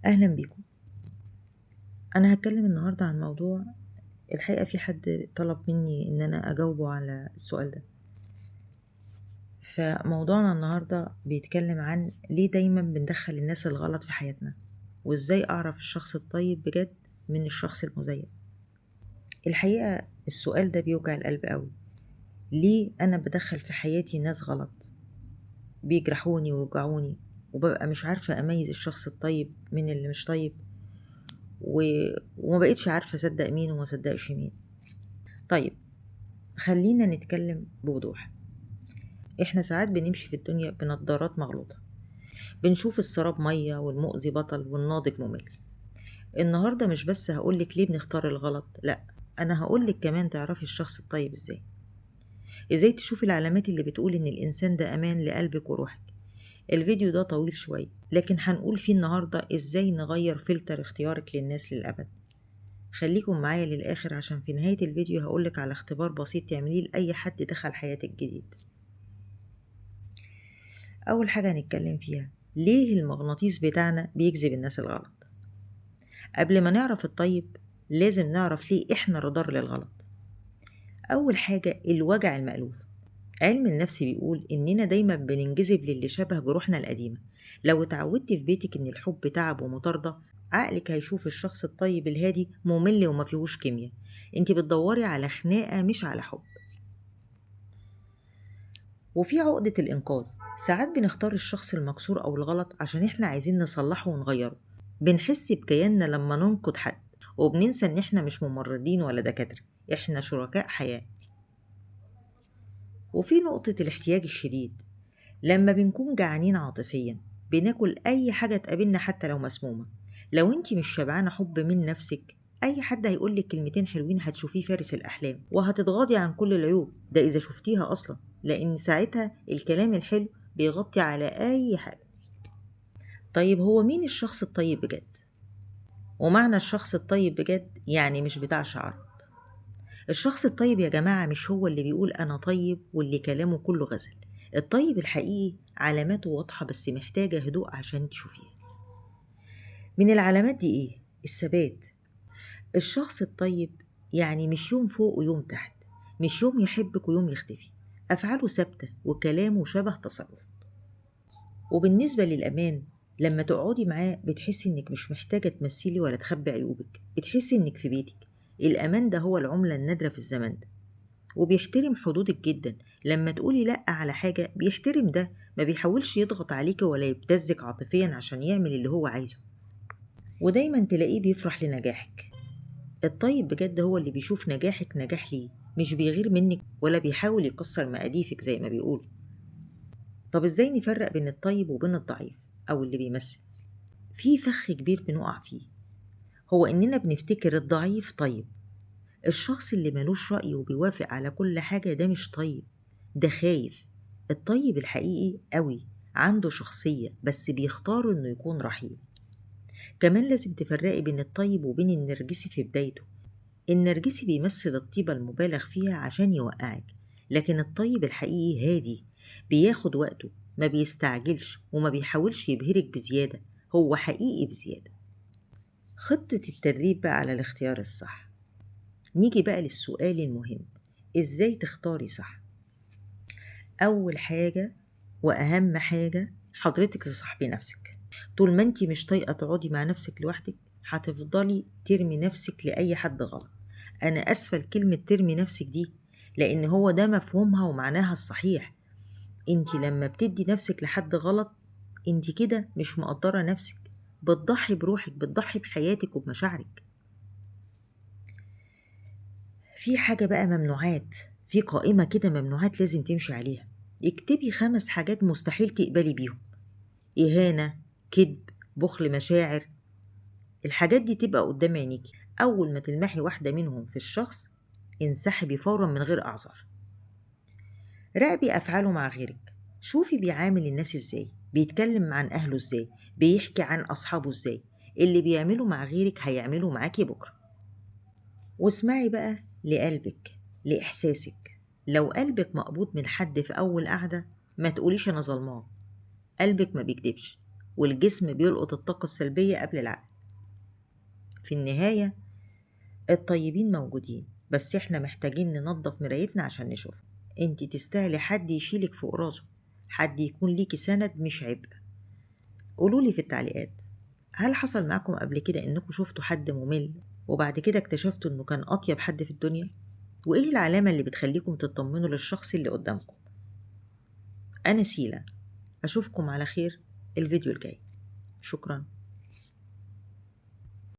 أهلا بيكم. أنا هتكلم النهاردة عن موضوع الحقيقة في حد طلب مني إن أنا أجاوبه على السؤال ده. فموضوعنا النهاردة بيتكلم عن ليه دايما بندخل الناس الغلط في حياتنا، وإزاي أعرف الشخص الطيب بجد من الشخص المزيف. الحقيقة السؤال ده بيوجع القلب قوي. ليه أنا بدخل في حياتي ناس غلط بيجرحوني ويوجعوني، وببقى مش عارفة أميز الشخص الطيب من اللي مش طيب، وما بقيتش عارفة أصدق مين وما صدقش مين. طيب، خلينا نتكلم بوضوح. احنا ساعات بنمشي في الدنيا بنضارات مغلوطة، بنشوف السراب مية والمؤذي بطل والناضج ممل. النهاردة مش بس هقولك ليه بنختار الغلط، لأ، أنا هقولك كمان تعرفي الشخص الطيب ازاي تشوفي العلامات اللي بتقول إن الإنسان ده أمان لقلبك وروحك. الفيديو ده طويل شوية، لكن هنقول فيه النهاردة ازاي نغير فلتر اختيارك للناس للأبد. خليكم معايا للآخر، عشان في نهاية الفيديو هقولك على اختبار بسيط تعمليه لأي حد دخل حياتك جديد. أول حاجة هنتكلم فيها، ليه المغناطيس بتاعنا بيجذب الناس الغلط؟ قبل ما نعرف الطيب لازم نعرف ليه إحنا رادار للغلط. أول حاجة الوجع المألوف. علم النفس بيقول إننا دايما بننجذب للي شبه جروحنا القديمة. لو اتعودتي في بيتك إن الحب تعب ومطاردة، عقلك هيشوف الشخص الطيب الهادي ممل وما فيهوش كيمياء. انت بتدوري على خناقة مش على حب. وفي عقدة الإنقاذ، ساعات بنختار الشخص المكسور أو الغلط عشان إحنا عايزين نصلحه ونغيره. بنحس بكياننا لما ننقد حد، وبننسى إن إحنا مش ممرضين ولا دكاترة، إحنا شركاء حياة. وفي نقطة الاحتياج الشديد، لما بنكون جعانين عاطفيا بناكل أي حاجة تقابلنا حتى لو مسمومة. لو انتي مش شبعانة حب من نفسك، أي حد هيقولك كلمتين حلوين هتشوفيه فارس الأحلام، وهتتغاضي عن كل العيوب ده إذا شفتيها أصلا، لأن ساعتها الكلام الحلو بيغطي على أي حاجة. طيب، هو مين الشخص الطيب بجد؟ ومعنى الشخص الطيب بجد يعني مش بتاع شعارات. الشخص الطيب يا جماعة مش هو اللي بيقول أنا طيب واللي كلامه كله غزل. الطيب الحقيقي علاماته واضحة بس محتاجة هدوء عشان تشوفيها. من العلامات دي إيه؟ الثبات. الشخص الطيب يعني مش يوم فوق ويوم تحت، مش يوم يحبك ويوم يختفي. أفعاله ثابتة وكلامه شبه تصرف. وبالنسبة للأمان، لما تقعدي معاه بتحسي إنك مش محتاجة تمثلي ولا تخبي عيوبك، بتحسي إنك في بيتك. الأمان ده هو العملة النادرة في الزمن ده. وبيحترم حدودك جدا، لما تقولي لأ على حاجة بيحترم ده، ما بيحاولش يضغط عليك ولا يبتزك عاطفيا عشان يعمل اللي هو عايزه. ودايما تلاقيه بيفرح لنجاحك. الطيب بجد هو اللي بيشوف نجاحك نجاح ليه، مش بيغير منك ولا بيحاول يكسر مقاديفك زي ما بيقول. طب ازاي نفرق بين الطيب وبين الضعيف أو اللي بيمثل؟ في فخ كبير بنقع فيه، هو إننا بنفتكر الضعيف طيب. الشخص اللي ملوش رأي وبيوافق على كل حاجة ده مش طيب، ده خايف. الطيب الحقيقي قوي عنده شخصية بس بيختار إنه يكون رحيم. كمان لازم تفرقي بين الطيب وبين النرجسي في بدايته. النرجسي بيمثل الطيبة المبالغ فيها عشان يوقعك، لكن الطيب الحقيقي هادي، بياخد وقته، ما بيستعجلش وما بيحاولش يبهرك بزيادة، هو حقيقي بزيادة. خطة التدريب بقى على الاختيار الصح. نيجي بقى للسؤال المهم، ازاي تختاري صح؟ اول حاجة واهم حاجة، حضرتك تصاحبي نفسك. طول ما انتي مش طايقة تقعدي مع نفسك لوحدك، هتفضلي ترمي نفسك لأي حد غلط. انا اسفة لكلمة ترمي نفسك دي، لان هو ده مفهومها ومعناها الصحيح. انتي لما بتدي نفسك لحد غلط، انتي كده مش مقدرة نفسك، بتضحي بروحك، بتضحي بحياتك وبمشاعرك. في حاجة بقى ممنوعات، في قائمة كده ممنوعات لازم تمشي عليها. اكتبي 5 حاجات مستحيل تقبلي بيهم: إهانة، كذب، بخل مشاعر. الحاجات دي تبقى قدام عينيكي، أول ما تلمحي واحدة منهم في الشخص انسحبي فورا من غير أعذار. راقبي أفعاله مع غيرك، شوفي بيعامل الناس ازاي، بيتكلم عن أهله ازاي، بيحكي عن أصحابه ازاي. اللي بيعمله مع غيرك هيعمله معاكي بكرة. واسمعي بقى لقلبك، لإحساسك. لو قلبك مقبوض من حد في أول قعدة، ما تقوليش أنا ظلمان. قلبك ما بيكدبش، والجسم بيلقط الطاقة السلبية قبل العقل. في النهاية الطيبين موجودين، بس احنا محتاجين ننظف مرايتنا عشان نشوفها. انتي تستاهلي حد يشيلك فوق راسه، حد يكون ليكي سند مش عبء. قولولي في التعليقات، هل حصل معكم قبل كده انكم شفتوا حد ممل وبعد كده اكتشفتوا انه كان اطيب حد في الدنيا؟ وايه العلامة اللي بتخليكم تطمنوا للشخص اللي قدامكم؟ انا سيلا، اشوفكم على خير الفيديو الجاي. شكرا.